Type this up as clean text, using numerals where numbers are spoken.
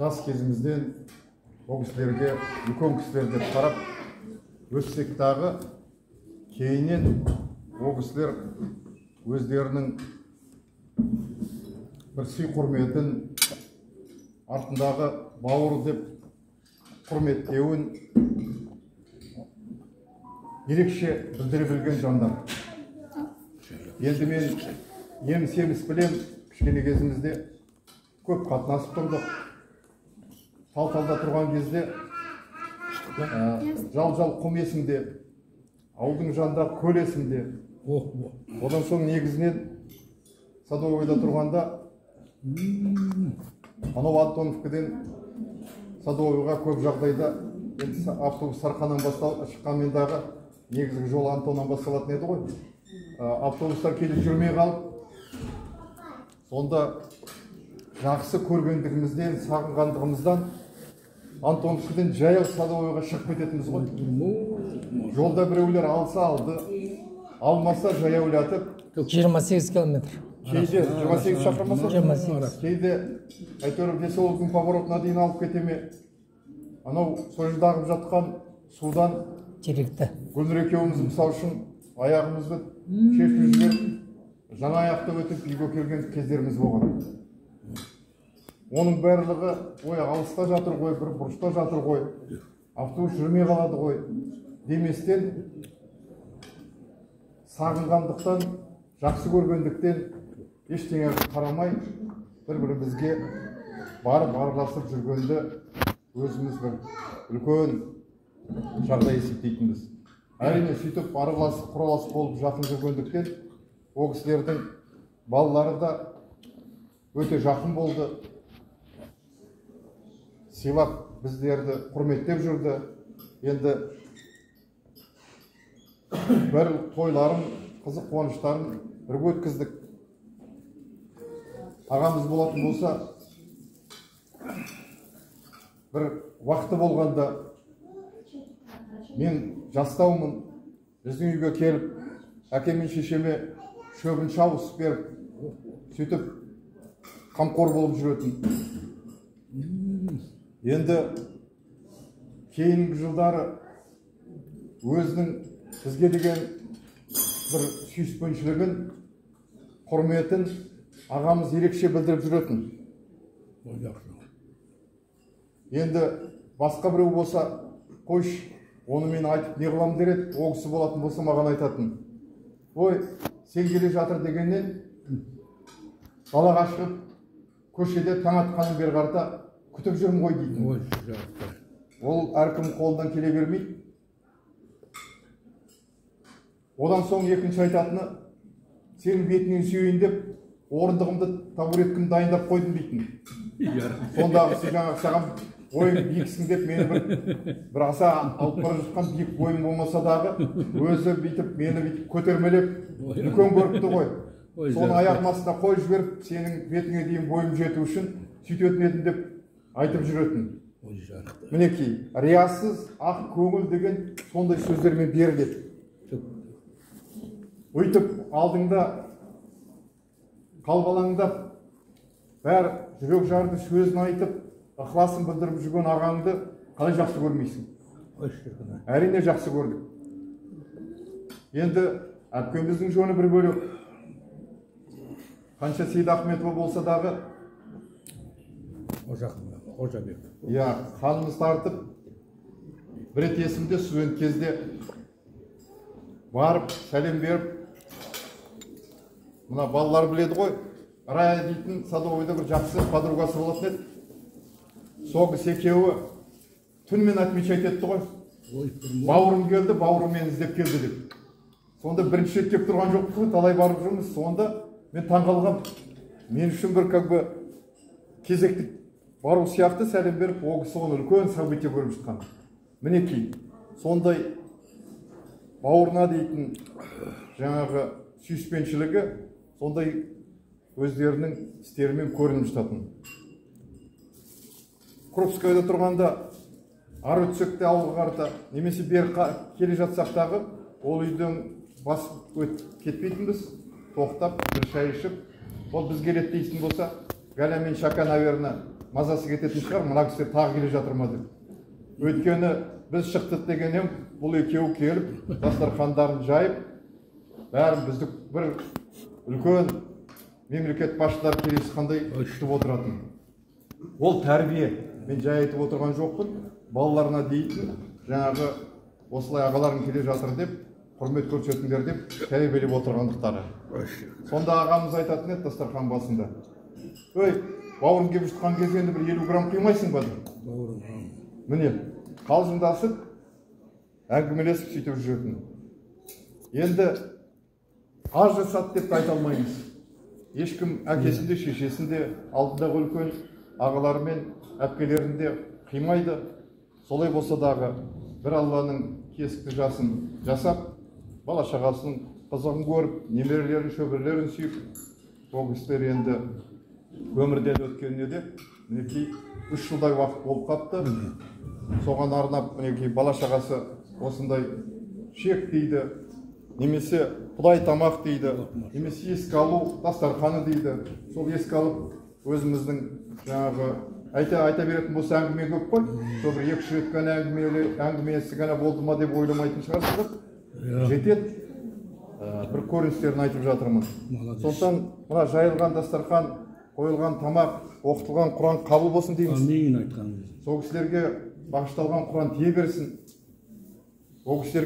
жас кезімізден ол кісілерге үлкен кісілер деп қарап өссек дағы, кейіннен ол кісілер өздерінің бір сый құрметін, артындағы бауыр деп құрметтеуін ерекше білдіре білген жандар. Енді мен еміс білем, кішкене кезімізде көп қатынасып тұрдық. Тал-талда тұрған кезде жал-жал құм есімде, ауылдың жанында көл есімде. Одан соң негізінен Садовойда тұрғанда анау Антоновкіден Садовойға көп жағдайда автобус Сарқаннан шыққанмен дағы негізгі жол Антоннан басталатын еді ғой. Автобустар келіп жүрмей қалып, сонда жақсы көргендігімізден, сағынғандығымыздан Антоновкіден жаяу Садовойға шығып кететіміз ғой. Жолда біреулер алса алды, алмаса жаяулатып 28 километр. Кейде 28 шақырмаса? 28. Кейде әйтеуір Бесолдың поворотына дейін алып кетеме. Анау сойылдағып жатқан судан Теректі. Гүлнұр екеуіміз мысал үшін аяғымызды шешіп жіберіп, жаңа аяқты өтіп үйге келген кездеріміз болған. Оның барлығы ой алыста жатыр ғой, бір бұрышта жатыр ғой, автобус жүрмей қалады ғой деместен, сағынғандықтан, жақсы көргендіктен ештеңе қарамай бір-бірімізге барып араласып жүргенді өзіміз бір үлкен жағдай есептейтінбіз. Әрине сөйтіп араласып, құраласып болып жақын жүргендіктен ол кісілердің балалары да өте жақын болды. Сыйлап біздерді құрметтеп жүрді. Енді бір тойларын, қызық қуаныштарын бірге өткіздік. Ағамыз болатын болса, бір уақыты болғанда мен жастаумын, біздің үйге келіп, әке мен шешеме шөбін шауысып беріп, сөйтіп қамқор болып жүретін. Енді кейінгі жылдары өзінің бізге деген бір сүйіспеншілігін, құрметін ағамыз ерекше білдіріп жүретін. Енді басқа біреу болса, қойш, оны мен айтып не қылам дер еді, ол кісі болатын болса маған айтатын. Ой, сен келе жатыр дегеннен далаға шығып, көшеде таң атқанын бері қарата күтіп жүрмін ғой дейтін. Ол әркім қолдан келе бермейді. Одан соң екінші айтатыны, сенің бетінен сүйейін деп, орындығымды, табуреткімді дайындап қойдым дейтін. Сондағысы жаңағы саған ойым биіксің деп мені бір аса алып бара жатқан биік бойым болмаса дағы, өзі бүйтіп мені бүйтіп көтермелеп, үлкен көріпті ғой. Соны аяғым астына қойып жіберіп, сенің бетіңе дейін бойым жету үшін сөйтетін едім деп айтып жүретін. Мінекей, риясыз ақ көңіл деген сондай сөздермен беріледі. Өйтіп алдыңда қалбалаңдап, бәр жүрек жарды сөзін айтып, ықыласын білдіріп жүрген ағаңды қалай жақсы көрмейсің? Әрине жақсы көрдік. Енді әпкеміздің жөні бір бөлек. Қанша Сейд Ахметова болса дағы, Қожабек. Қанымыз тартып, бір рет есімде студент кезде барып, сәлем беріп, мына балалар біледі ғой, Рая дейтін Садовойда бір жақсы подругасы болатын еді. Сол кісі екеуі түнмен отмечать етті ғой. Бауырым келді, бауырым мені іздеп келді деп. Сонда бірінші рет кеп тұрған жоқ қой, талай барып жүрміз. Сонда мен таңғалғам. Мен үшін бір кезекті бару сияқты сәлем беріп, ол кісі оны үлкен событие көріп жатқан. Мінекей, сондай бауырына дейтін жаңағы сүйіспеншілігі, сондай өздерінің істерімен көрініп жататын. Крупскайда тұрғанда ар өтсек те ауылға қарата, немесе бері келе жатсақтағы, ол үйден басып өтіп кетпейтінбіз, тоқтап, бір шай ішіп, ол біз келеді дейсін болса, Галя мен Шака, наверное, мазасы кететін шығар, мына кісілер тағы келе жатыр ма деп. Өйткені біз шықтық дегеннен бұл екеуі келіп, дастархандарын жайып, бәрін бізді бір үлкен мемлекет басшылары келесі қандай күтіп отыратын. Ол тәрбие. Мен жай айтып отырған жоқпын. Балаларына дейтін, жаңағы осылай ағаларың келе жатыр деп, құрмет көрсетіңдер деп тәрбиелеп отырғандықтары. Сонда ағамыз айтатын еді дастархан басында. Өй, бауырың келіп жатқан кезде енді бір 50 грамм қимайсың ба деп. Міне, қалжыңдасып, әңгімелесіп сөйтіп жүретін. Енді аз жасады деп айта алмаймыз. Ешкім әкесінде, шешесінде, алдындағы үлкен ағалары мен әпкелерінде қимайды. Солай болса дағы бір Алланың кесікті жасын жасап, бала шағасының қызығын көріп, немерелерін, шөберелерін сүйіп, ол кісілер енді өмірден өткеніне де мінекей 3 жылдай уақыт болып қапты. Соған арнап мінекей бала шағасы осындай шек дейді, немесе құдай тамақ дейді, немесе еске алу дастарханы дейді. Сол еске алып өзіміздің жаңағы айта беретін болса әңгіме көп қой. Сол бір 2-3 рет қана әңгімесі ғана болды ма деп ойламайтын шығарсыздар. Жетеді. Бір көріністерін айтып жатырмын. Сондықтан мына жайылған дастархан, қойылған тамақ, оқытылған Құран қабыл болсын дейміз. Амин айтқаныңыз. Сол кісілерге бағышталған Құран тие берсін. Ол кісілерге